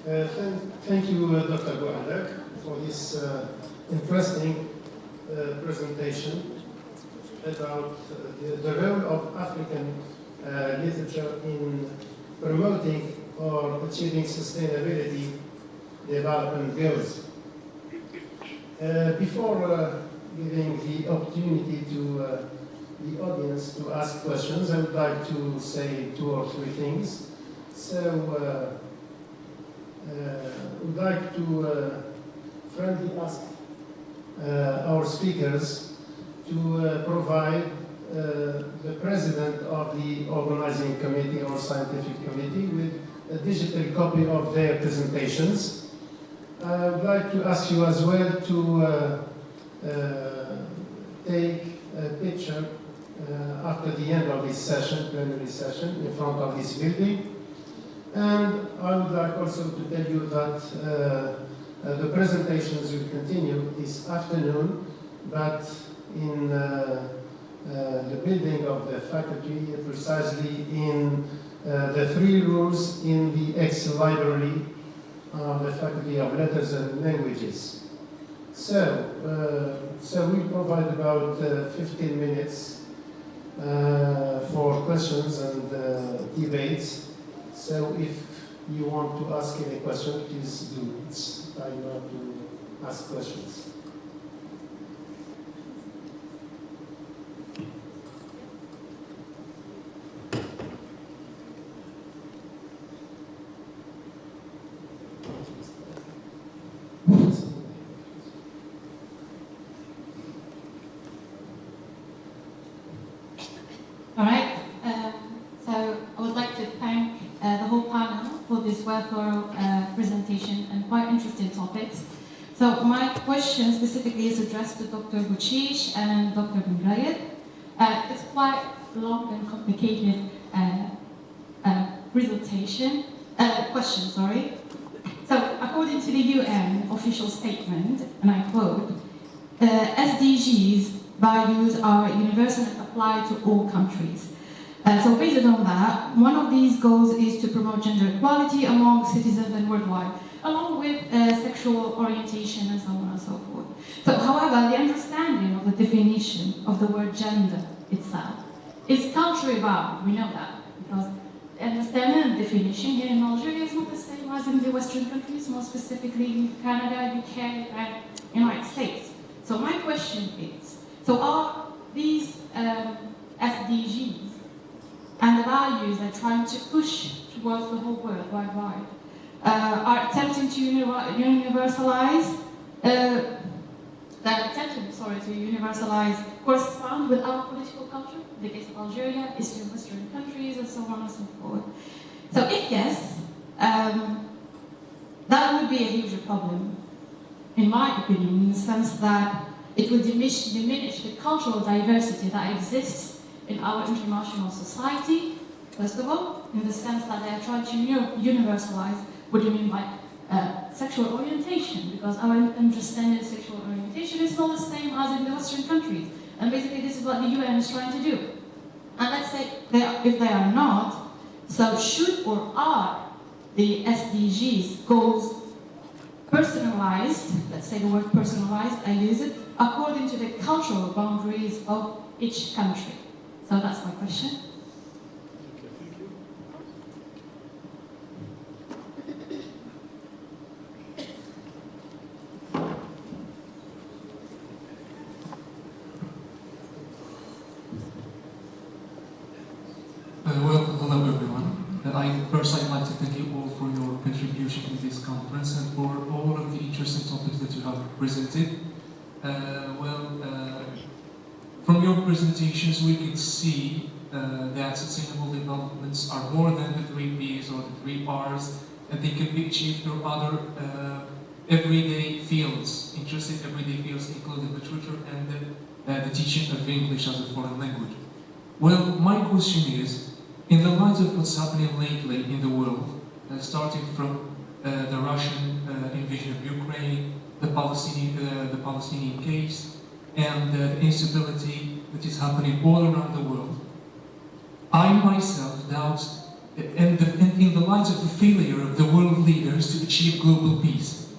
Thank you, Dr. Boualek, for this interesting presentation about the role of African literature in promoting or achieving sustainability development goals. Before giving the opportunity to the audience to ask questions, I would like to say 2 or 3 things. So, I would like to friendly ask our speakers to provide the president of the organizing committee or scientific committee with a digital copy of their presentations. I would like to ask you as well to take a picture after the end of this session, plenary session, in front of this building. And I would like also to tell you that the presentations will continue this afternoon, but in the building of the faculty, precisely in the 3 rooms in the ex-library of the Faculty of Letters and Languages. So we provide about 15 minutes for questions and debates. So if you want to ask any question, please do. It's time now to ask questions. All right. So I would like to thank the whole panel for this well-thorough presentation and quite interesting topics. So my question specifically is addressed to Dr. Bouchiche and Dr. Ben Rayed. It's quite long and complicated question, sorry. So according to the UN official statement, and I quote, SDGs values are universal and apply to all countries. So based on that, one of these goals is to promote gender equality among citizens and worldwide, along with sexual orientation and so on and so forth. So however, the understanding of the definition of the word gender itself is culturally bound, we know that, because the understanding and definition here in Algeria is not the same as in the Western countries, more specifically in Canada, UK, and United States. So my question is, so are these SDGs and the values they're trying to push towards the whole world, worldwide, are attempting to universalize, correspond with our political culture, the case of Algeria, Eastern Western countries, and so on and so forth. So if yes, that would be a huge problem, in my opinion, in the sense that it would diminish the cultural diversity that exists in our international society, first of all, in the sense that they are trying to universalize what do you mean by sexual orientation, because our understanding of sexual orientation is not the same as in the Western countries. And basically this is what the UN is trying to do. And let's say if they are not, so should or are the SDGs goals personalized, let's say the word personalized, I use it, according to the cultural boundaries of each country? So that's my question. Well, hello everyone. I'd like to thank you all for your contribution to this conference and for all of the interesting topics that you have presented. From your presentations we can see that sustainable developments are more than the 3 Ps or the 3 Rs, and they can be achieved through other everyday fields, interesting everyday fields, including literature and the teaching of English as a foreign language. Well, my question is, in the light of what's happening lately in the world, starting from the Russian invasion of Ukraine, the Palestinian case, and the instability that is happening all around the world, I myself doubt and in the light of the failure of the world leaders to achieve global peace.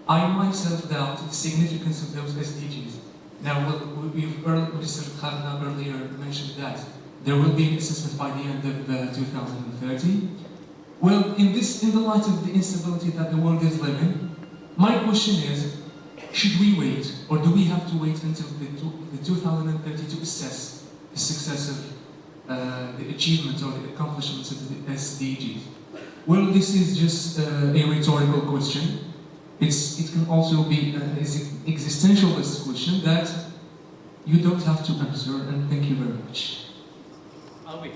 I myself doubt the significance of those SDGs. Now, Mr. Khalna earlier mentioned that there will be an assessment by the end of 2030. Well, in the light of the instability that the world is living, my question is, should we wait, or do we have to wait until the 2030 to assess the success of the achievements or the accomplishments of the SDGs? Well, this is just a rhetorical question. It can also be an existentialist question that you don't have to answer, and thank you very much. I'll wait.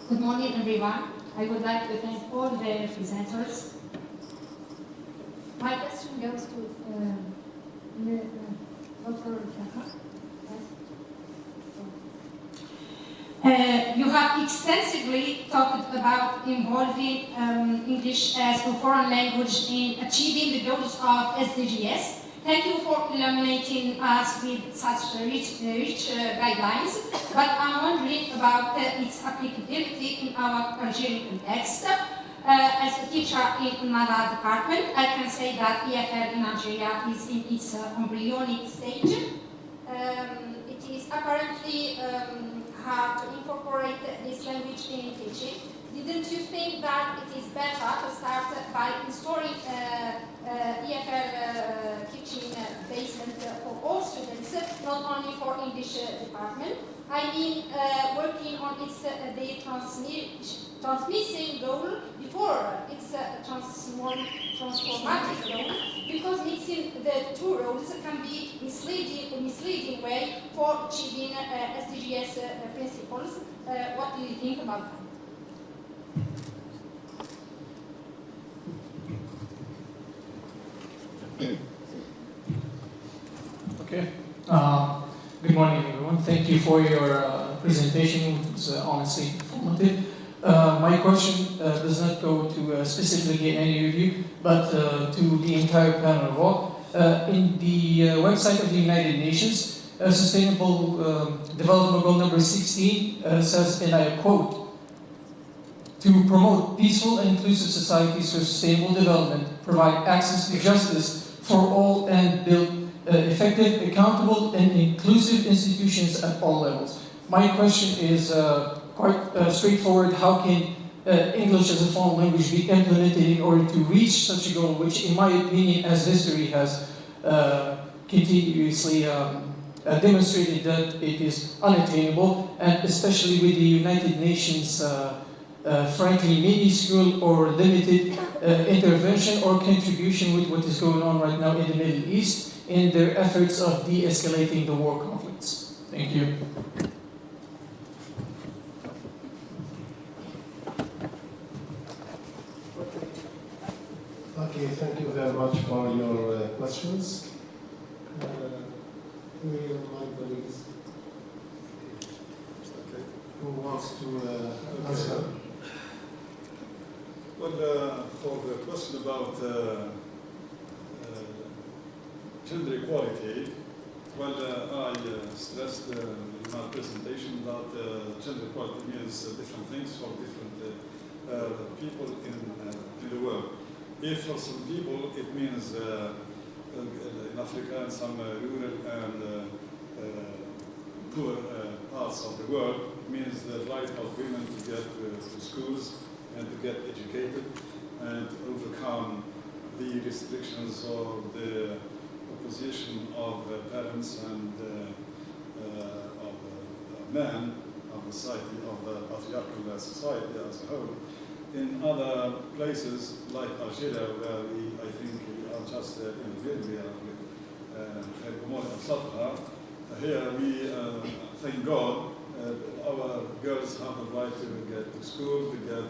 Good morning, everyone. I would like to thank all the presenters. My question goes to Dr. Shaka. You have extensively talked about involving English as a foreign language in achieving the goals of SDGs. Thank you for illuminating us with such rich guidelines, but I'm wondering about its applicability in our Algerian context. As a teacher in another department, I can say that EFL in Algeria is in its embryonic stage. It is apparently hard to incorporate this language in teaching. Didn't you think that it is better to start by installing EFL teaching basement for all students, not only for English department? I mean, working on its the transmission goal before its transformative goal, because mixing the two roles can be a misleading way for achieving SDGs principles. What do you think about that? Okay. Good morning, everyone. Thank you for your presentation. It was honestly informative. My question does not go to specifically any of you, but to the entire panel of all. In the website of the United Nations, Sustainable Development Goal number 16 says, and I quote, "To promote peaceful and inclusive societies for sustainable development, provide access to justice for all, and build effective, accountable, and inclusive institutions at all levels." My question is quite straightforward. How can English as a foreign language be implemented in order to reach such a goal, which in my opinion, as history has continuously demonstrated that it is unattainable, and especially with the United Nations frankly minuscule or limited intervention or contribution with what is going on right now in the Middle East in their efforts of de-escalating the war conflicts. Thank you. Okay, thank you very much for your questions. My colleagues, who wants to answer? Well, for the question about gender equality, well, I stressed in my presentation that gender equality means different things for different people in the world. If for some people it means in Africa and some rural and poor parts of the world, it means the right of women to get to schools and to get educated and overcome the restrictions or the opposition of parents and of men of the society, of the patriarchal society as a whole. In other places like Algeria, where I think we are just in the middle, we are with here we thank God our girls have the right to get to school, to get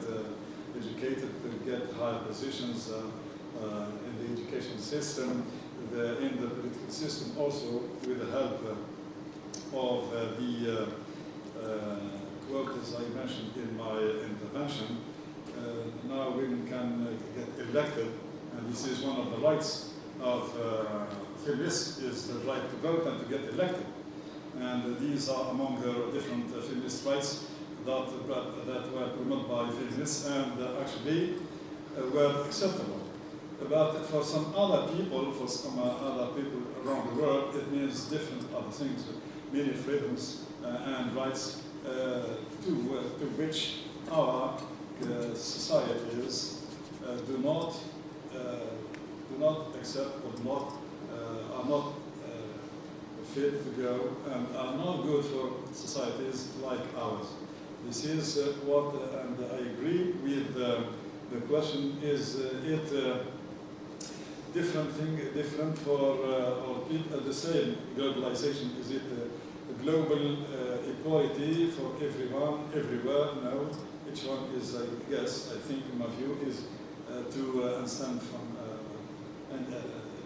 educated, to get higher positions in the education system, in the political system also, with the help of the quotas I mentioned in my intervention. Now women can get elected, and this is one of the rights of feminists is the right to vote and to get elected. And these are among the different feminist rights that were promoted by feminists and actually were acceptable. But for some other people, around the world, it means different other things, many freedoms and rights to which our societies do not accept or are not fit to go and are not good for societies like ours. This is what, and I agree with the question, is it different for all people, the same globalization? Is it a global equality for everyone, everywhere? No. Each one is, I guess, I think in my view, is to understand from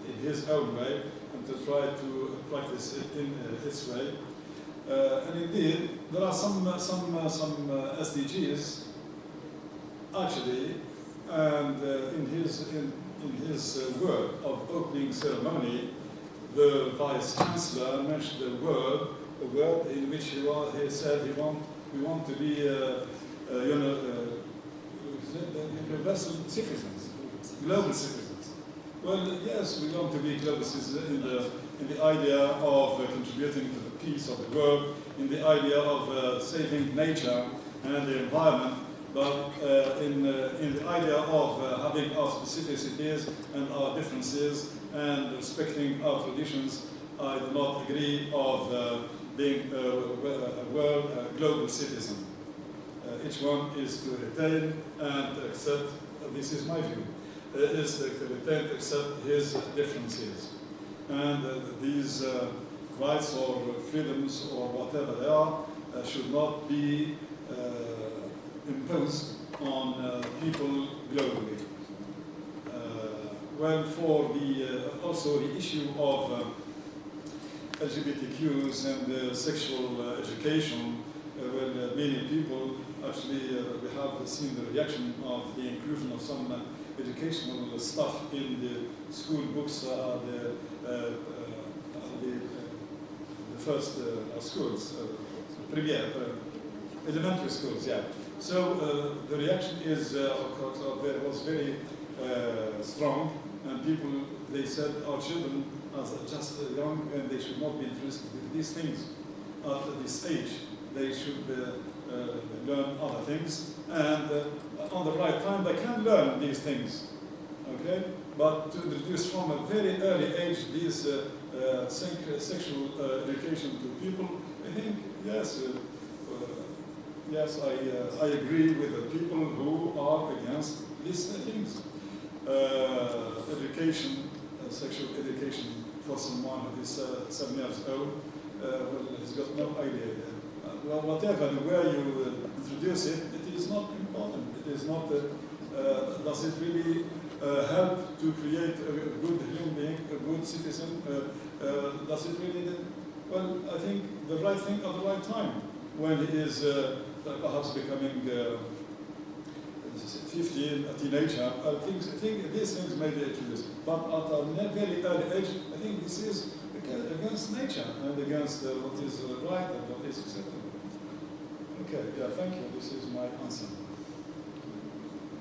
in his own way and to try to practice it in his way. And indeed, there are some SDGs actually, and in his word of opening ceremony, the Vice Chancellor mentioned a word in which he said we want to be universal citizens, global citizens. Well, yes, we want to be global citizens in the idea of contributing to the peace of the world, in the idea of saving nature and the environment, but in the idea of having our specificities and our differences and respecting our traditions. I do not agree of being a global citizen. Each one is to retain and accept, this is my view, is to retain and accept his differences. And these rights or freedoms or whatever they are should not be imposed on people globally. Well, for also the issue of LGBTQs and sexual education, well, many people actually we have seen the reaction of the inclusion of some educational stuff in the school books, the first schools, elementary schools, yeah. So the reaction is was very strong, and people, they said our children are just young and they should not be interested in these things at this age. They should learn other things, and on the right time they can learn these things, okay? But to introduce from a very early age these sexual education to people, I think, yes, yes, I agree with the people who are against these things. Education, sexual education for someone who is 7 years old, well, he's got no idea. Well, whatever, the way you introduce it, it is not important. It is not, does it really help to create a good human being, a good citizen? Does it really, well, I think the right thing at the right time, when he is perhaps becoming 15, a teenager, I think these things may be introduced. But at a very early age, I think this is against nature and against what is right and what is acceptable. Okay, yeah, thank you. This is my answer.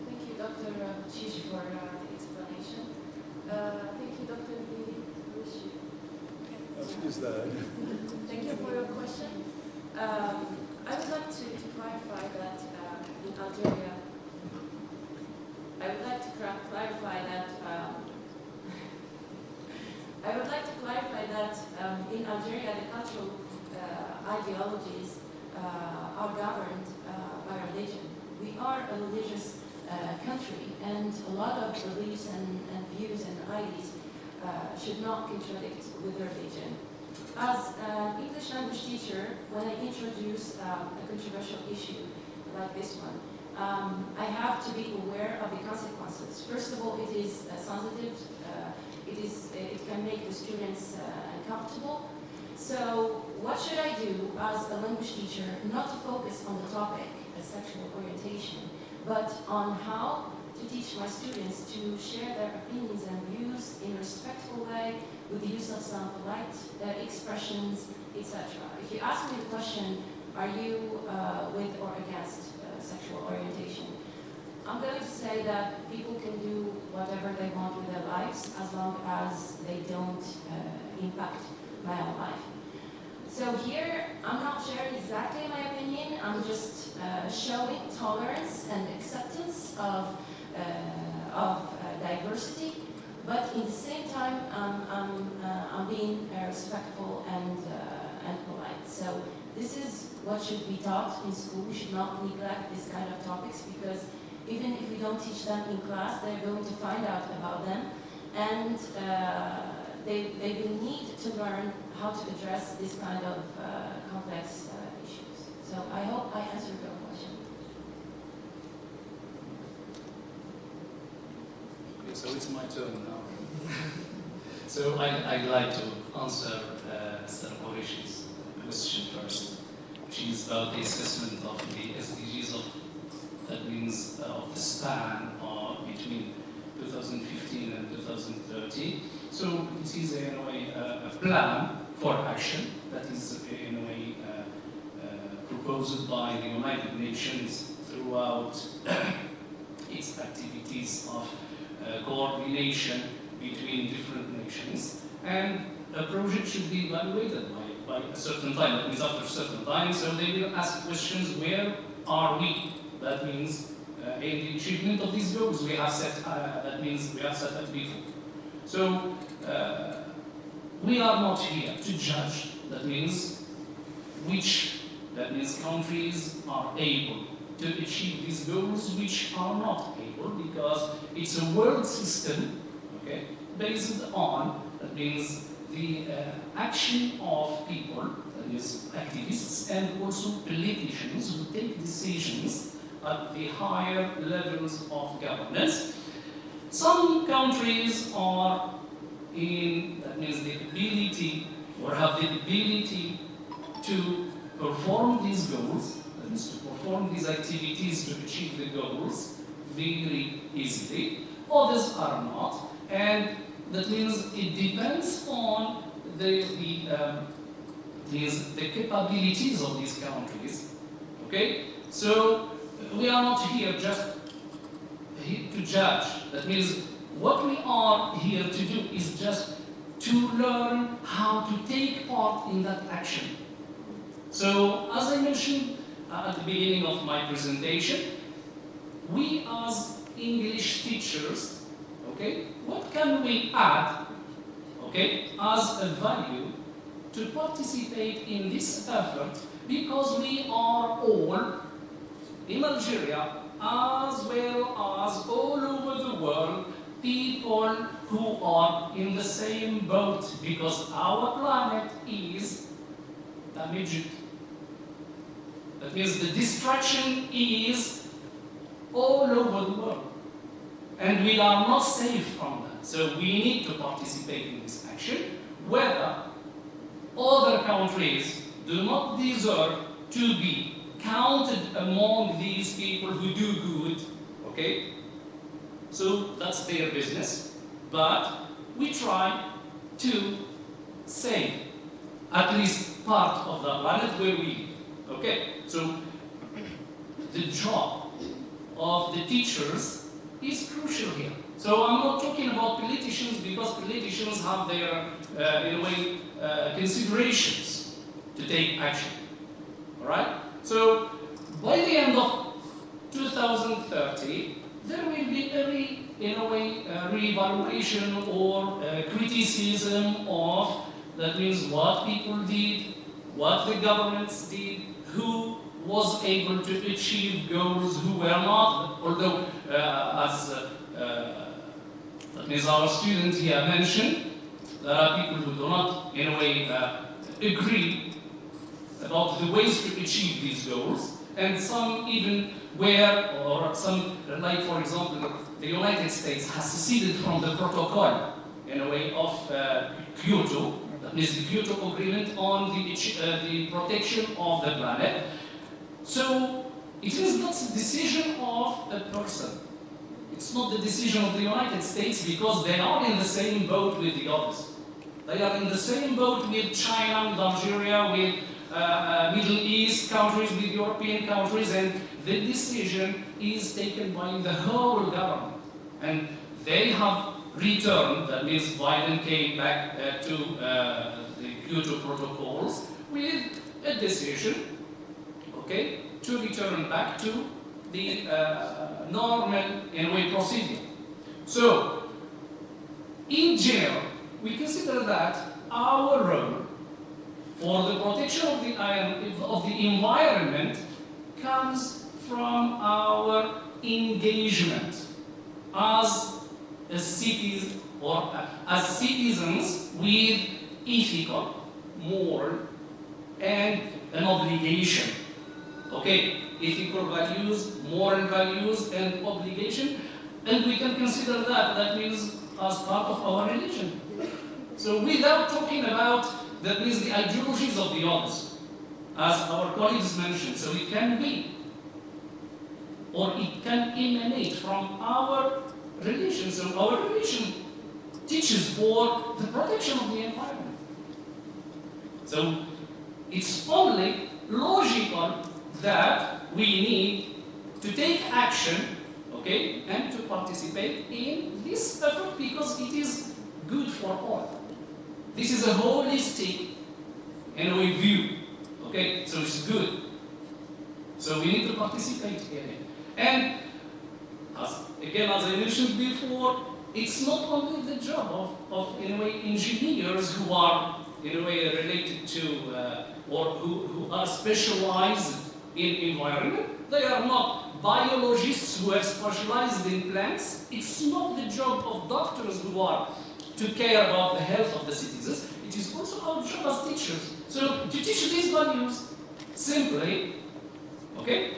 Thank you, Dr. Chish, for the explanation. Thank you, Dr. Bishi. Please, Thank you for your question. I would like to clarify that in Algeria, in Algeria the cultural ideologies are governed by religion. We are a religious country, and a lot of beliefs and views and ideas should not contradict with religion. As an English language teacher, when I introduce a controversial issue like this one, I have to be aware of the consequences. First of all, it is sensitive. It can make the students uncomfortable. So what should I do as a language teacher, not to focus on the topic of sexual orientation, but on how to teach my students to share their opinions and views in a respectful way with the use of some polite expressions, etc. If you ask me the question, are you with or against sexual orientation? I'm going to say that people can do whatever they want with their lives as long as they don't impact my own life. So here, I'm not sharing exactly my opinion, I'm just showing tolerance and acceptance of diversity, but in the same time, I'm being respectful and polite. So this is what should be taught in school. We should not neglect this kind of topics, because even if we don't teach them in class, they're going to find out about them, and they will need to learn how to address this kind of complex issues. So I hope I answered your question. Okay, so it's my turn now. So I'd like to answer Mr. Qorish's question first, which is about the assessment of the SDGs that means of the span between 2015 and 2030. So it is in a way a plan for action that is in a way proposed by the United Nations throughout its activities of coordination between different nations, and a project should be evaluated by a certain time, that means after a certain time, so they will ask questions: where are we? That means in the achievement of these goals we have set, that means we have set up before. So we are not here to judge, that means countries are able to achieve these goals, which are not able, because it's a world system, okay, based on, that means the action of people, that is activists and also politicians who take decisions at the higher levels of governance. Some countries are in, that means the ability, or have the ability to perform these goals, that means to perform these activities to achieve the goals very easily. Others are not, and that means it depends on the capabilities of these countries. Okay, so we are not here just to judge. That means what we are here to do is just to learn how to take part in that action. So, as I mentioned at the beginning of my presentation, we as English teachers, okay, what can we add, okay, as a value to participate in this effort, because we are all in Algeria, as well as all over the world, people who are in the same boat, because our planet is damaged. That means the destruction is all over the world, and we are not safe from that. So we need to participate in this action, whether other countries do not deserve to be counted among these people who do good, okay? So that's their business, but we try to save at least part of the planet where we live, okay? So the job of the teachers is crucial here. So I'm not talking about politicians, because politicians have their, in a way, considerations to take action, all right? So by the end of 2030, there will be a re-evaluation or criticism of, that means what people did, what the governments did, who was able to achieve goals, who were not, although that means our students here mentioned, there are people who do not, in a way, agree about the ways to achieve these goals, and some even where, or some, like for example, the United States has seceded from the protocol, in a way, of Kyoto, that is the Kyoto Agreement on the protection of the planet. So it is not a decision of a person. It's not the decision of the United States because they are in the same boat with the others. They are in the same boat with China, with Algeria, with Middle East countries, with European countries, and the decision is taken by the whole government. And they have returned, that means Biden came back to the Kyoto protocols with a decision, okay, to return back to the normal, in a way, procedure. So, in general, we consider that our role for the protection of the environment comes from our engagement as a cities or as citizens with ethical, moral, and an obligation. Okay, ethical values, moral values, and obligation, and we can consider that means as part of our religion. So without talking about, that means the ideologies of the others, as our colleagues mentioned, so it can be, or it can emanate from our religion. So our religion teaches for the protection of the environment. So it's only logical that we need to take action, okay, and to participate in this effort because it is good for all. This is a holistic, in a way, view, okay, so it's good. So we need to participate in it. And as I mentioned before, it's not only the job of in a way, engineers who are, in a way, related to, or who are specialized in environment. They are not biologists who are specialized in plants. It's not the job of doctors who are to care about the health of the citizens. It is also our job as teachers. So to teach these values simply, okay,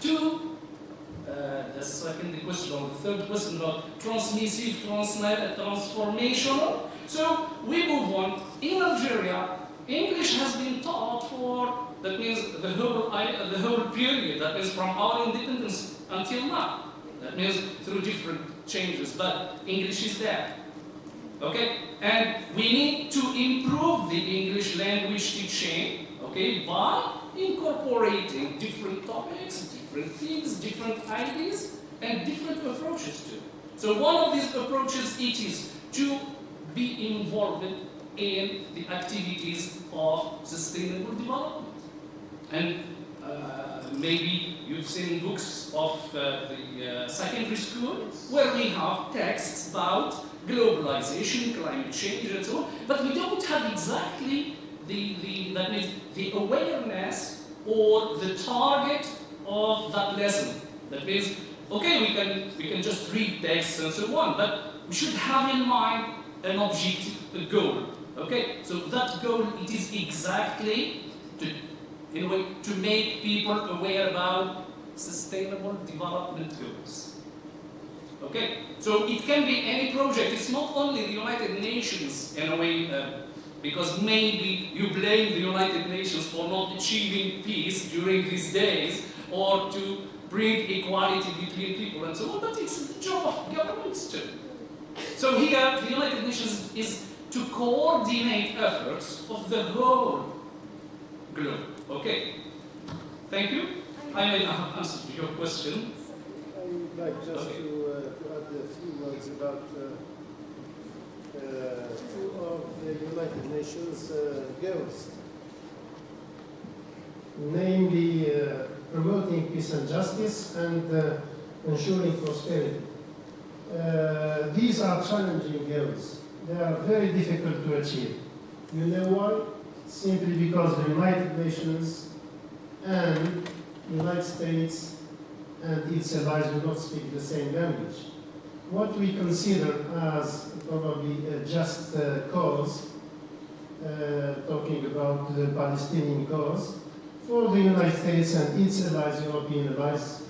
to the second question, or the third question about transmissive, transformational. So we move on. In Algeria, English has been taught for, that means the whole period, that means from our independence until now. That means through different changes, but English is there. Okay? And we need to improve the English language teaching, okay, by incorporating different topics, different things, different ideas, and different approaches too. So one of these approaches, it is to be involved in the activities of sustainable development. And maybe you've seen books of the secondary school where we have texts about globalization, climate change, and so on, but we don't have exactly that means the awareness or the target of that lesson. That means, okay, we can just read texts and so on, but we should have in mind an objective, a goal. Okay, so that goal, it is exactly to, in a way, to make people aware about sustainable development goals. Okay, so it can be any project. It's not only the United Nations, in a way, because maybe you blame the United Nations for not achieving peace during these days, or to bring equality between people and so on, but it's the job of governments too. So here, the United Nations is to coordinate efforts of the whole globe. Okay, thank you. I may not have answered your question. I would like just to add a few words about two of the United Nations goals, namely promoting peace and justice and ensuring prosperity. These are challenging goals. They are very difficult to achieve. You know why? Simply because the United Nations and the United States and its allies do not speak the same language. What we consider as probably a just cause, talking about the Palestinian cause, for the United States and its allies, European allies,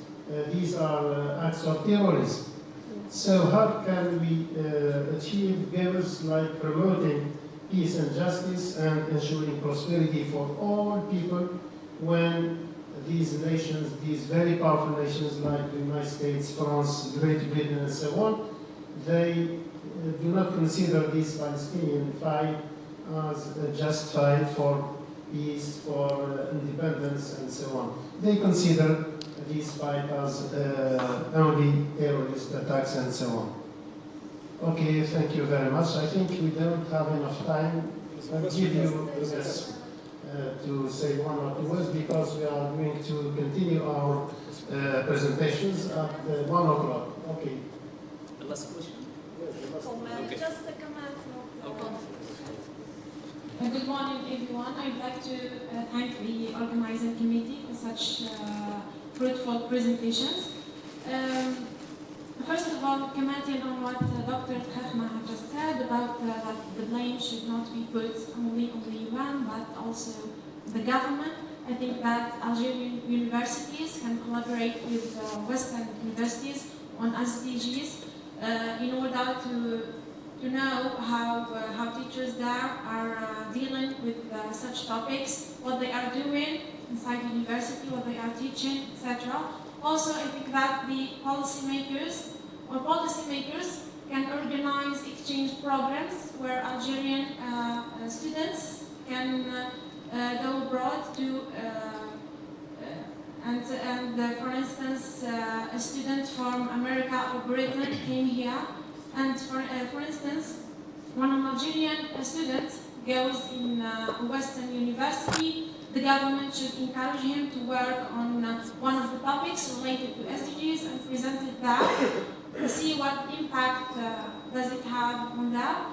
these are acts of terrorism. So how can we achieve goals like promoting peace and justice and ensuring prosperity for all people when these nations, these very powerful nations like the United States, France, Great Britain, and so on, they do not consider this Palestinian fight as a just fight for peace, for independence, and so on. They consider this fight as only terrorist attacks and so on. Okay, thank you very much. I think we don't have enough time. I'll give you the rest to say one or two words because we are going to continue our presentations at 1 o'clock. Okay. The last question. Okay. Just a comment. Good morning, everyone. I'd like to thank the organizing committee for such fruitful presentations. First of all, commenting on what Dr. Khachma had just said about that the blame should not be put only on the UN, but also the government. I think that Algerian universities can collaborate with Western universities on SDGs in order to know how teachers there are dealing with such topics, what they are doing inside the university, what they are teaching, etc. Also, I think that the policymakers can organize exchange programs where Algerian students can go abroad to for instance, a student from America or Britain came here, and for instance, when an Algerian student goes in a Western university, the government should encourage him to work on one of the topics related to SDGs and present it there to see what impact does it have on that.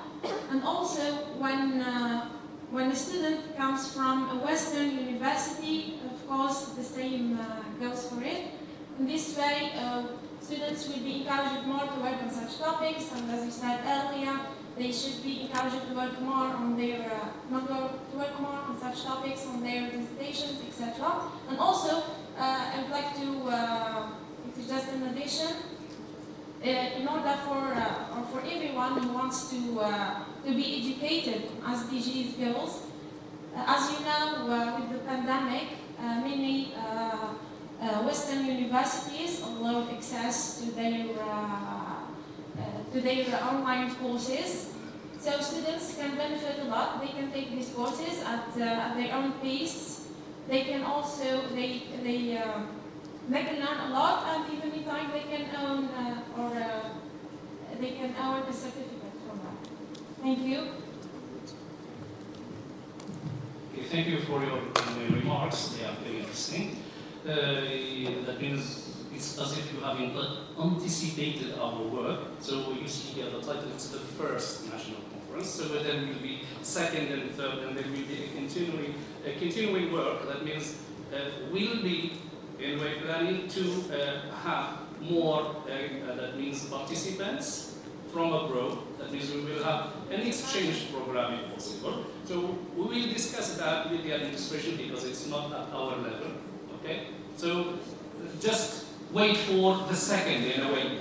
And also, when a student comes from a Western university, of course, the same goes for it. In this way, students will be encouraged more to work on such topics, and as you said earlier, they should be encouraged to work more on their on such topics on their dissertations, etc. And also, I would like to just in addition, in order for everyone who wants to be educated as SDGs goals, as you know, with the pandemic, many Western universities allowed access to their online courses, so students can benefit a lot. They can take these courses at their own pace. They can also they can learn a lot, and even in time they can earn a certificate from that. Thank you. Okay, thank you for your remarks. They are very interesting. That means it's as if you have anticipated our work. So you see here the title, it's the first national conference. So then will be second and third, and there will be a continuing work. That means we'll be in way planning to have more, that means participants from abroad. That means we will have an exchange program if possible. So we will discuss that with the administration because it's not at our level. Okay? So just wait for the second, in a way,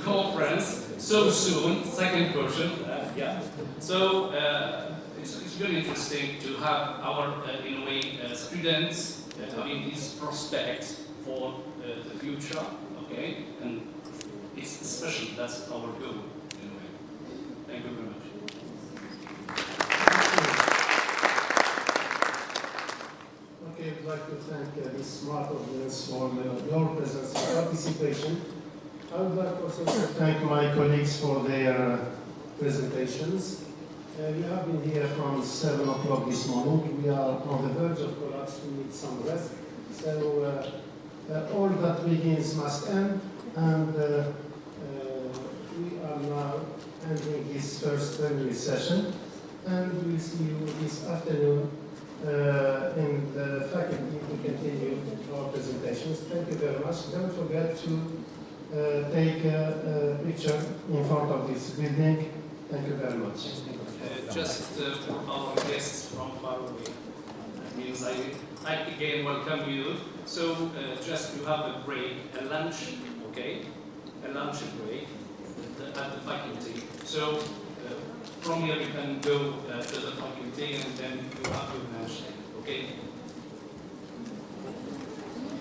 conference so soon, second version. Yeah. So it's very interesting to have our, in a way, students having these prospects for the future. Okay, and it's especially that's our goal in a way. Thank you very much. Okay, I'd like to thank this smart audience for your presence and participation. I would like also to thank my colleagues for their presentations. We have been here from 7 o'clock this morning. We are on the verge of collapse. We need some rest. So all that begins must end, and we are now ending this first plenary session, and we'll see you this afternoon in the faculty to continue our presentations. Thank you very much. Don't forget to take a picture in front of this building. Thank you very much. Just for our guests from far away, that means I again welcome you. So just you have a break, a lunch, okay? A lunch break at the faculty. So from here you can go to the faculty and then you have your